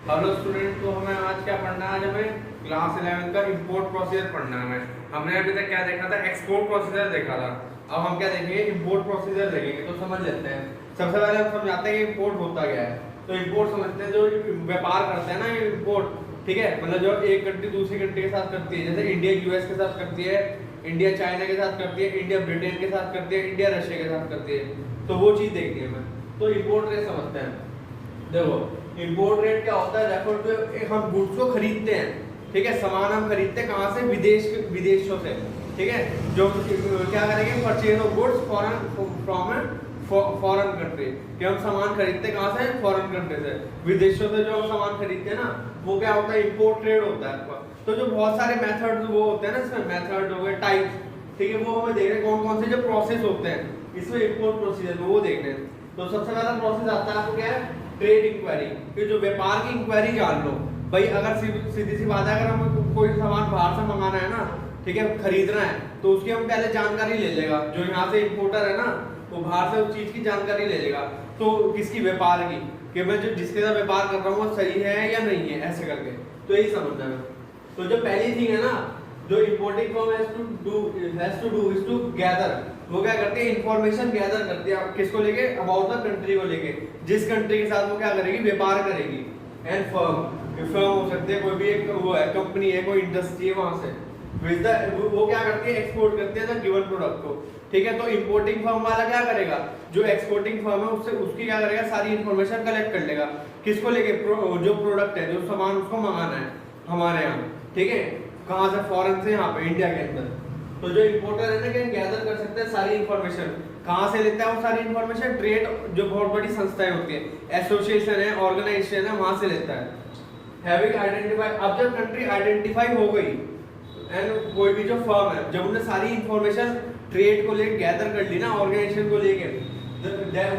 Hello student, तो हमें आज क्या पढ़ना है? आज हमें क्लास 11 का इंपोर्ट प्रोसीजर पढ़ना है। हमने अभी तक क्या देखा था? एक्सपोर्ट प्रोसीजर देखा था। अब हम क्या देखेंगे? इंपोर्ट प्रोसीजर देखेंगे। तो समझ लेते हैं। सबसे पहले हम समझाते हैं कि इंपोर्ट होता क्या है। तो इंपोर्ट समझते हैं, जो व्यापार करते हैं ना इंपोर्ट, ठीक है, मतलब जो एक कंट्री दूसरी कंट्री के साथ करती है, जैसे इंडिया यूएस के साथ करती है, इंडिया चाइना के साथ करती है, इंडिया ब्रिटेन के साथ करती है, इंडिया रशिया के साथ करती है। तो वो चीज देखनी है हमें। तो इंपोर्ट रेट समझते हैं। देखो, इंपोर्ट रेट क्या होता है? रेफर टू, हम गुड्स को खरीदते हैं, ठीक है, सामान हम खरीदते हैं कहाँ से? विदेशों से, ठीक है। जो क्या करेंगे? Purchase of goods from foreign country, कि हम सामान खरीदते कहाँ से? फॉरेन कंट्री से, विदेशों से। जो हम सामान खरीदते हैं ना, वो क्या होता है? इंपोर्ट ट्रेड होता है। तो जो बहुत सारे मेथड्स वो होते हैं ना, इसमें मेथड हो गए, टाइप्स, ठीक है, वो हमें देख रहे हैं कौन कौन से जो प्रोसेस होते हैं इसमें इंपोर्ट प्रोसीजर में, वो देख रहे हैं। तो सबसे पहला प्रोसेस आता है आपको क्या है? ट्रेड इंक्वायरी, कि जो व्यापार की इंक्वायरी जान लो भाई। अगर सीधी सी बात है, अगर हमें कोई सामान बाहर से मंगाना है ना, ठीक है, खरीदना है, तो उसकी हम पहले जानकारी ले लेगा। जो यहाँ से इंपोर्टर है ना, वो बाहर से उस चीज की जानकारी ले लेगा। तो किसकी? व्यापार की, कि मैं जो जिसके साथ व्यापार कर रहा हूँ वो सही है या नहीं है, ऐसे करके। तो यही समझना है। तो जो पहली थिंग है ना, जो importing firm has to do is to gather, वो क्या करती है? इंफॉर्मेशन गैदर करती है। किसको लेके? अबाउट द कंट्री को लेके, जिस कंट्री के साथ वो क्या करेगी? व्यापार करेगी। एंड फर्म हो सकती है, कोई भी एक वो है, कंपनी है, कोई इंडस्ट्री है, वहां से वो क्या करती है? एक्सपोर्ट करती है द गिवन प्रोडक्ट को, ठीक है। तो इंपोर्टिंग फर्म वाला क्या करेगा? जो एक्सपोर्टिंग फर्म है उससे उसकी क्या करेगा? सारी इंफॉर्मेशन कलेक्ट कर लेगा। किसको लेके? जो प्रोडक्ट है, जो सामान उसको मंगाना है हमारे यहाँ, ठीक है, कहाँ से? फॉरेन से, यहाँ पे इंडिया के अंदर। तो जो इंपोर्टर है ना, क्या गैदर कर सकते हैं सारी इंफॉर्मेशन। कहाँ से लेता है वो सारी इंफॉर्मेशन? ट्रेड, जो बहुत बड़ी संस्थाएं होती है, एसोसिएशन है, ऑर्गेनाइजेशन है, वहां से लेता है। हैविंग आइडेंटिफाई, अब जब कंट्री आइडेंटिफाई हो गई एंड कोई भी जो फर्म है, जब उन्हें सारी इंफॉर्मेशन ट्रेड को लेकर गैदर कर ली ना, ऑर्गेनाइजेशन को लेकर,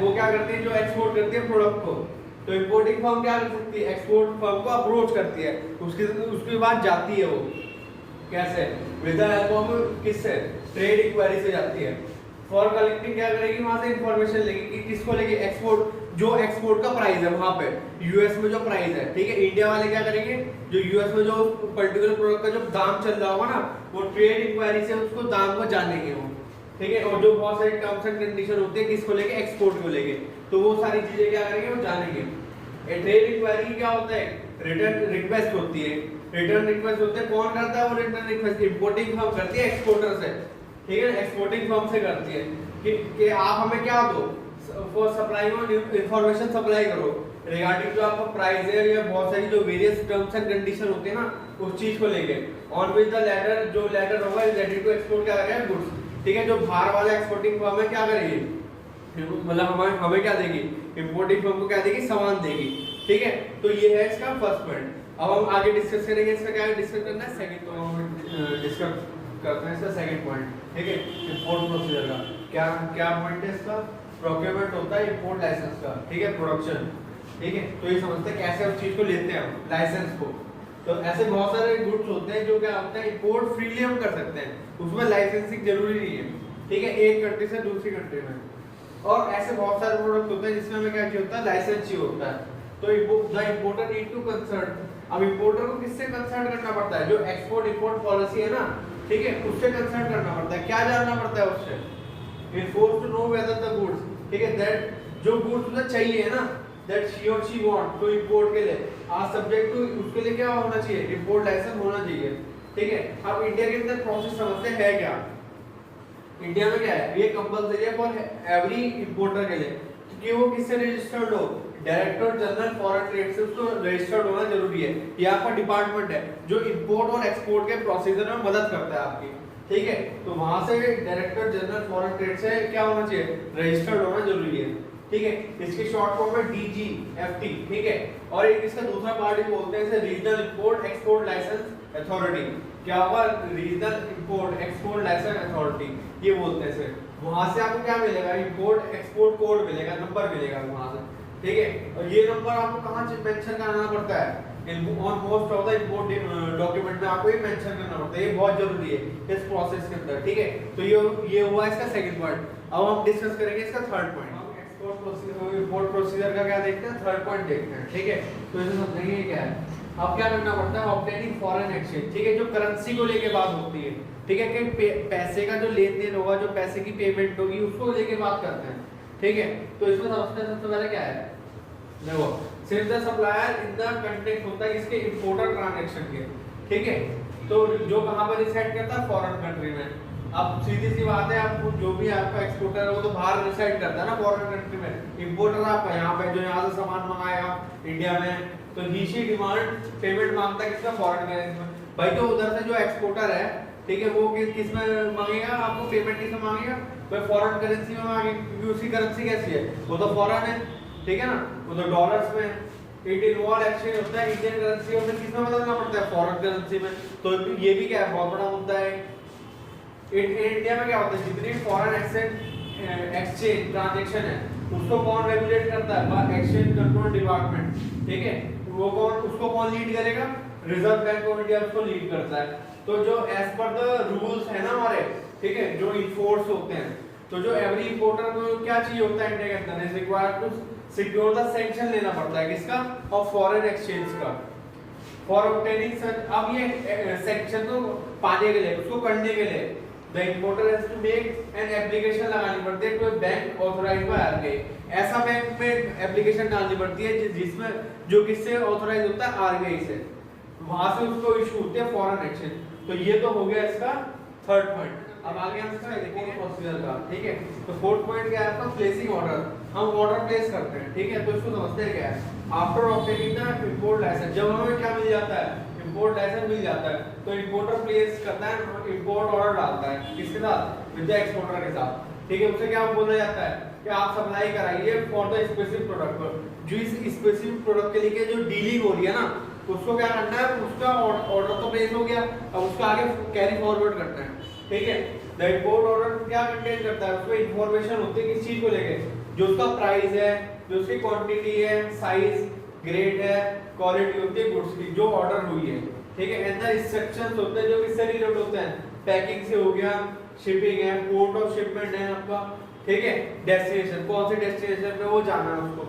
वो क्या करती है? जो एक्सपोर्ट करती है प्रोडक्ट को। तो इंपोर्टिंग फर्म क्या कर सकती है? एक्सपोर्ट फर्म को अप्रोच करती है, उसके बाद जाती है वो कैसे? विद द हेल्प ऑफ किससे? ट्रेड इंक्वायरी से जाती है। फॉर कलेक्टिंग क्या करेगी? वहां से इंफॉर्मेशन लेगी, कि किसको लेगी? एक्सपोर्ट, जो एक्सपोर्ट का प्राइस है वहां पे, यूएस में जो प्राइस है, ठीक है। इंडिया वाले क्या करेंगे? जो यूएस में जो पर्टिकुलर प्रोडक्ट का जो दाम चल रहा होगा ना, वो ट्रेड इंक्वायरी से उसको दाम को जानेंगे वो, ठीक है। और जो बहुत सारी टर्म्स एंड कंडीशन होती है किसको लेके? एक्सपोर्ट को लेके, तो वो सारी चीजें क्या करेंगे? वो जानेंगे। ट्रेड इंक्वायरी क्या होता है? रिटर्न रिक्वेस्ट होती है। रिटर्न रिक्वेस्ट होते हैं, कौन करता है वो रिटर्न रिक्वेस्ट? इंपोर्टिंग फर्म करती है एक्सपोर्टर से, ठीक है, एक्सपोर्टिंग फर्म से करती है कि आप हमें क्या दो? For supply on information supply करो रिगार्डिंग जो आपका प्राइस है, या बहुत सारी जो वेरियस टर्म्स एंड कंडीशन होते हैं ना, उस चीज को लेके। ऑन विद द लेटर, जो लेटर होगा इज रेडी टू एक्सपोर्ट क्या करेगा? गुड्स, ठीक है। जो बाहर वाला एक्सपोर्टिंग फर्म है क्या करेगी? मतलब हमें क्या देगी? इंपोर्टिंग फर्म को क्या देगी? सामान देगी, ठीक है। तो ये है इसका फर्स्ट पॉइंट। अब हम आगे डिस्कस करेंगे इसका, क्या डिस्कस करना है? सेकंड, तो हम डिस्कस करते हैं इसका सेकंड पॉइंट, ठीक है, इंपोर्ट प्रोसीजर का। क्या क्या पॉइंट है इसका? प्रोक्योरमेंट होता है इंपोर्ट लाइसेंस का, ठीक है, प्रोडक्शन, ठीक है। तो ये समझते हैं कैसे उस चीज को लेते हैं हम, लाइसेंस को। तो ऐसे बहुत सारे गुड्स होते हैं जो क्या होता है? इंपोर्ट फ्रीली हम कर सकते हैं, उसमें लाइसेंसिंग जरूरी नहीं है, ठीक है, एक कंट्री से दूसरी कंट्री में। और ऐसे बहुत सारे प्रोडक्ट होते हैं जिसमें हमें क्या चाहिए होता है? लाइसेंस चाहिए होता है। तो the importer need to consult, अब इंपोर्टर को किससे कंसल्ट करना पड़ता है? जो एक्सपोर्ट इंपोर्ट पॉलिसी है ना, ठीक है, उससे कंसल्ट करना पड़ता है। क्या जानना पड़ता है उससे? It force to know whether the goods, ठीक है, दैट जो गुड्स उसे चाहिए है ना, दैट शी और शी वांट टू इंपोर्ट के लिए आर सब्जेक्ट टू, उसके लिए क्या होना चाहिए? इंपोर्ट लाइसेंस होना चाहिए, ठीक है। अब इंडिया के अंदर प्रोसेस समझते हैं क्या? इंडिया में क्या है? ये कंपलसरी है फॉर एवरी इंपोर्टर के लिए कि वो किससे रजिस्टर्ड हो? डायरेक्टर जनरल फॉरेन ट्रेड से उसको रजिस्टर्ड होना जरूरी है। ये आपका डिपार्टमेंट है जो इंपोर्ट और एक्सपोर्ट के प्रोसीजर में मदद करता है आपकी, ठीक है। तो वहां से डायरेक्टर जनरल फॉरेन ट्रेड से क्या होना चाहिए? रजिस्टर्ड होना जरूरी है, ठीक है। इसकी शॉर्ट फॉर्म है DGFT, ठीक है। और एक इसका दूसरा पार्ट भी बोलते हैं इसे regional import export licence authority. क्या होगा? Regional import export licence authority, ये बोलते हैं इसे। वहां से आपको क्या मिलेगा? इंपोर्ट एक्सपोर्ट कोड मिलेगा, नंबर मिलेगा वहां से, ठीक है। और ये नंबर आपको कहां से मेंशन करना पड़ता है? On most of the import document में आपको ये मेंशन करना पड़ता है। ये बहुत जरूरी है इस प्रोसेस के अंदर, ठीक है। तो ये हुआ इसका सेकंड पॉइंट। अब हम डिस्कस करेंगे इसका third point. Export procedure, import procedure का क्या देखते हैं? थर्ड पॉइंट देखते हैं, ठीक है। तो इसे समझेंगे ये क्या है। अब क्या करना पड़ता है, ऑब्टेनिंग फॉरेन एक्सचेंज, ठीक है, जो करेंसी को लेके बात होती है, ठीक है, कि पैसे का जो लेन देन होगा, जो पैसे की पेमेंट होगी, उसको लेके बात करते हैं, ठीक है। तो इसमें समझते हैं सबसे पहले क्या है, देखो since the supplier in the context होता है इसके इंपोर्टर ट्रांजैक्शन के, ठीक है। तो जो कहां पर रिसाइड करता है, फॉरेन कंट्री में। अब सीधी सी बात है, आपको जो भी आपका एक्सपोर्टर है वो तो बाहर रिसाइड करता है ना, फॉरेन कंट्री में। इंपोर्टर आपका यहाँ पे जो यहाँ से सामान मंगाएगा इंडिया में, तो ही डिमांड पेमेंट मांगता है किसका, फॉरेन करेंसी में। भाई तो उधर से जो एक्सपोर्टर है, ठीक है, वो किस में मांगेगा आपको पेमेंट, किस में मांगेगा, भाई फॉरेन करेंसी में मांगेगा, क्योंकि उसकी करेंसी कैसी है, वो तो फॉरेन है, ठीक है ना, वो तो डॉलर्स में। इट इन्वॉल्व एक्सचेंज होता है इंडियन करेंसी और फिर किस में बदलना पड़ता है, फॉरेन करेंसी में। तो ये भी क्या है, बहुत बड़ा मुद्दा है। इंडिया में क्या होता है, जितनी फॉरेन एक्सचेंज ट्रांजैक्शन है उसको कौन रेगुलेट करता है, एक्सचेंज कंट्रोल डिपार्टमेंट, ठीक है। वो कौन, उसको कौन लीड करेगा, रिजर्व बैंक ऑफ इंडिया उसको लीड करता है। तो जो एज पर द रूल्स है ना हमारे, ठीक है, जो इन्फोर्स होते हैं, तो जो एवरी इंपोर्टर को क्या चाहिए होता है इंडिया के अंदर, is required to secure the sanction लेना पड़ता है किसका, ऑफ फॉरेन एक्सचेंज का, फॉर ऑब्टेनिंग सच। अब ये सैंक्शन तो पाने के लिए, उसको करने के लिए the importer has to make an application लगानी पड़ती है to a bank authorized by RBI। ऐसा बैंक में एप्लीकेशन डालनी पड़ती है जिसमें जो किससे ऑथराइज होता है, आरबीआई से, वहां से उसको इशू होते हैं फॉरेन एक्सचेंज। तो ये तो हो गया इसका थर्ड पॉइंट। अब आगे हम इसका देखेंगे प्रोसीजर का, ठीक है। तो फोर्थ पॉइंट क्या है आपका, प्लेसिंग ऑर्डर। हम ऑर्डर प्लेस करते हैं, ठीक है, तो इसको समझते हैं क्या है। After obtaining the import licence, जब हमें क्या मिल जाता है, इंपोर्ट लाइसेंस मिल जाता है, तो इंपोर्टर प्लेस करता है, इंपोर्ट ऑर्डर डालता है किसके साथ, विद द एक्सपोर्टर के साथ, ठीक है। उसे क्या बोला जाता है कि आप सप्लाई कराइए फॉर द स्पेसिफिक प्रोडक्ट, जो इस स्पेसिफिक प्रोडक्ट के लिए जो डीलिंग हो रही है ना, उसको क्या करना है, उसका ऑर्डर तो प्लेस हो गया, अब उसका आगे कैरी फॉरवर्ड करना है, ठीक है। द इंपोर्ट ऑर्डर क्या कंटेन करता है, उसमें इंफॉर्मेशन होती है किस चीज को लेके, जो उसका प्राइस है, जो उसकी क्वांटिटी है, साइज, ग्रेड है, क्वालिटी होती है गुड्स की जो ऑर्डर हुई है, ठीक है। एंड द इंस्ट्रक्शंस होते हैं जो किससे रिलेटेड होते हैं, पैकिंग से हो गया, शिपिंग है, पोर्ट ऑफ शिपमेंट है आपका, ठीक है, डेस्टिनेशन, कौन से डेस्टिनेशन पे वो जाना है उसको।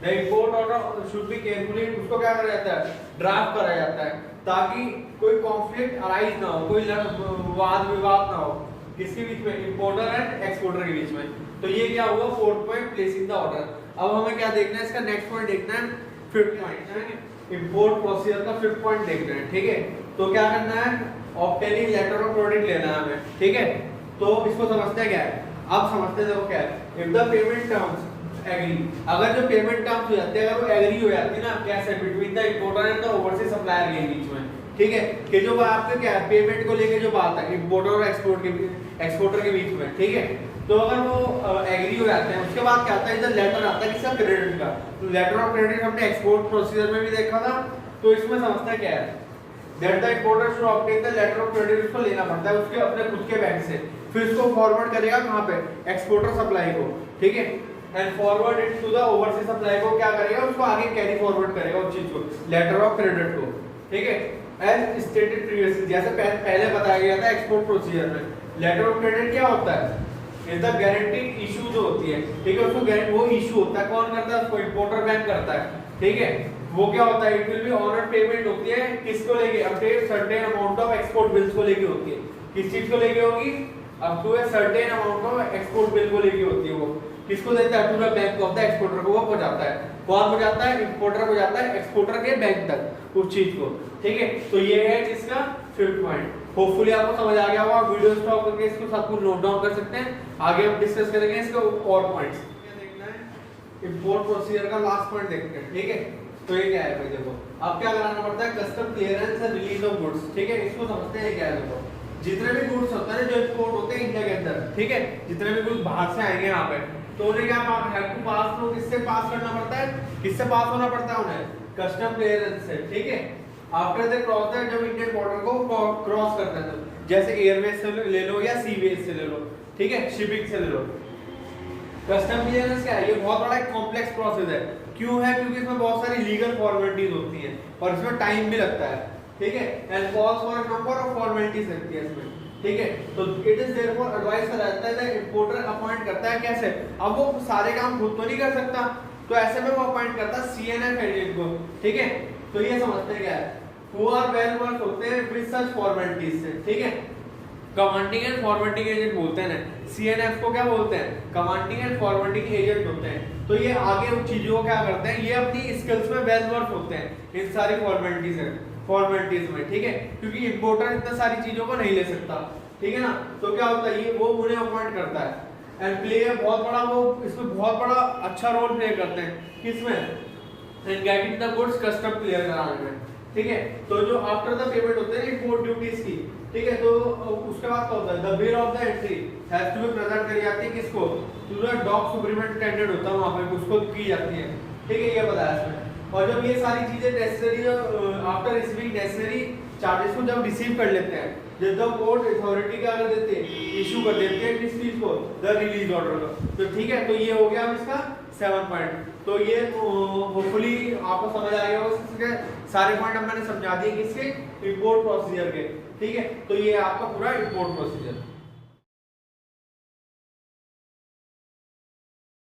The import order should be carefully, उसको क्या करा जाता है, ड्राफ्ट करा जाता है, ताकि कोई कॉन्फ्लिक्ट अराइज ना हो, कोई वाद विवाद ना हो किसके बीच में, इंपोर्टर एंड एक्सपोर्टर के बीच में। तो ये क्या हुआ, fourth point, placing the order. अब हमें क्या देखना है, इसका नेक्स्ट पॉइंट देखना है, फिफ्थ पॉइंट, इंपोर्ट प्रोसीजर का फिफ्थ पॉइंट देखना है, ठीक है। तो क्या करना है, ऑब्टेनिंग लेटर ऑफ क्रेडिट लेना है हमें, ठीक है। तो इसको समझते हैं क्या है, अब समझते हैं देखो क्या है, if the payment terms agree, अगर जो पेमेंट टर्म्स हो जाते हैं, अगर वो एग्री हो जाती है ना, कैसे, between the importer and the overseas supplier के बीच में, ठीक है, कि जो आपके क्या है, पेमेंट को लेके जो बात है इंपोर्टर और एक्सपोर्टर के बीच में, ठीक है। तो अगर वो एग्री हो जाते हैं, उसके बाद क्या आता है, इधर लेटर आता है किसका, क्रेडिट का। तो लेटर ऑफ क्रेडिट हमने एक्सपोर्ट प्रोसीजर में भी देखा था, तो इसमें समझते हैं क्या है, that the importer should obtain the letter of credit, उसको लेना पड़ता है उसके अपने खुद के बैंक से, फिर इसको फॉरवर्ड करेगा कहां पे, एक्सपोर्टर सप्लाई को, ठीक है, and forward it to the overseas supply को, क्या करेगा, उसको आगे कैरी फॉरवर्ड करेगा उस चीज को, लेटर ऑफ क्रेडिट को, ठीक है। एज स्टेटेड प्रीवियसली, जैसे पहले बताया गया था एक्सपोर्ट प्रोसीजर में, लेटर ऑफ क्रेडिट क्या होता है, इज द गारंटीड इशू जो होती है, ठीक है, उसको वो इशू होता है, कौन करता है, उसको इंपोर्टर बैंक करता है, ठीक है। वो क्या होता है, it will be honour payment होती है किसको लेके, up to a certain amount of export bills को लेके होती है, किस चीज को लेके होगी, up to a certain amount of export bill को लेके होती है। वो किसको देता है, to the bank of the exporter को, वो पहुंचाता है, कौन पहुंचाता है, इंपोर्टर पहुंचाता है एक्सपोर्टर के बैंक तक उस चीज को, ठीक है। तो ये है इसका फिफ्थ पॉइंट। होपफुली आपको समझ आ गया होगा, वीडियो स्टॉप करके इसको सब कुछ नोट डाउन कर सकते हैं, आगे हम डिस्कस करेंगे इसके और पॉइंट्स। क्या देखना है, इंपोर्ट प्रोसीजर का लास्ट पॉइंट देखते हैं, ठीक है। तो ये क्या है भाई, देखो अब क्या कराना पड़ता है, custom clearance and release of goods, ठीक है। इसको समझते हैं क्या है, देखो जितने भी गुड्स होते हैं जो एक्सपोर्ट होते हैं इंडिया के अंदर, ठीक है, जितने भी गुड्स बाहर से आएंगे यहाँ पे, तो उन्हें क्या हैव टू पास थ्रू, किससे पास करना पड़ता है, किससे पास होना पड़ता है उन्हें, कस्टम क्लियरेंस से, ठीक है। आफ्टर दे क्रॉस दैट, जब इंडियन बॉर्डर को क्रॉस करते हैं, तो जैसे एयरवेज से ले लो या सीवेज से ले लो, ठीक है, शिपिंग से ले लो। कस्टम क्लियरेंस क्या है, ये बहुत बड़ा एक कॉम्प्लेक्स प्रोसेस है। क्यों है, क्योंकि इसमें बहुत सारी लीगल फॉर्मेलिटीज होती हैं और इसमें टाइम भी लगता है, ठीक है, and calls for a number of formalities रहती है इसमें, ठीक है। तो इट इज देयरफॉर एडवाइस रहता है, इंपोर्टर अपॉइंट करता है कैसे, अब वो सारे काम खुद तो नहीं कर सकता, तो ऐसे में वो अपॉइंट करता है CNF एजेंट को, ठीक है। तो ये समझते हैं क्या है, हु आर वेल वर्क होते हैं विद सच फॉर्मेलिटीज से, ठीक है। कमांडिंग एंड फॉरवर्डिंग एजेंट बोलते हैं ना, CNF को क्या बोलते हैं, कमांडिंग एंड फॉरवर्डिंग एजेंट होते हैं। तो ये आगे उन चीजों को क्या करते हैं, ये अपनी स्किल्स में वेल वर्क होते हैं इन सारी फॉर्मेलिटीज में, ठीक है, क्योंकि इंपोर्टर इतना सारी चीजों को नहीं ले सकता, ठीक है ना। तो क्या होता है, ये वो उन्हें अपॉइंट करता है एंड प्ले बहुत बड़ा, वो इसमें बहुत बड़ा अच्छा रोल प्ले करते हैं किसमें, and getting the goods custom clear कराने में, ठीक है। तो जो आफ्टर द पेमेंट होते हैं इंपोर्ट ड्यूटीज की, ठीक है, तो उसके बाद क्या होता है, the bill of the entry has to be present करी जाती है किसको, टू द डॉक सुपरिटेंडेंट होता है वहां पे, उसको की जाती है, ठीक है, ये बताया इसमें। और जब ये सारी चीजें necessary, after receiving necessary charges को जब रिसीव कर लेते हैं, जब कोर्ट अथॉरिटी क्या कर देते हैं, इशू कर देते हैं किस चीज को, द रिलीज ऑर्डर को, तो ठीक है। तो ये हो गया अब इसका 7 पॉइंट। तो ये होपफुली आपको समझ आ गया होगा, इसके सारे पॉइंट अब मैंने समझा दिए किसके, इंपोर्ट प्रोसीजर के, ठीक है। तो ये आपका पूरा इंपोर्ट प्रोसीजर।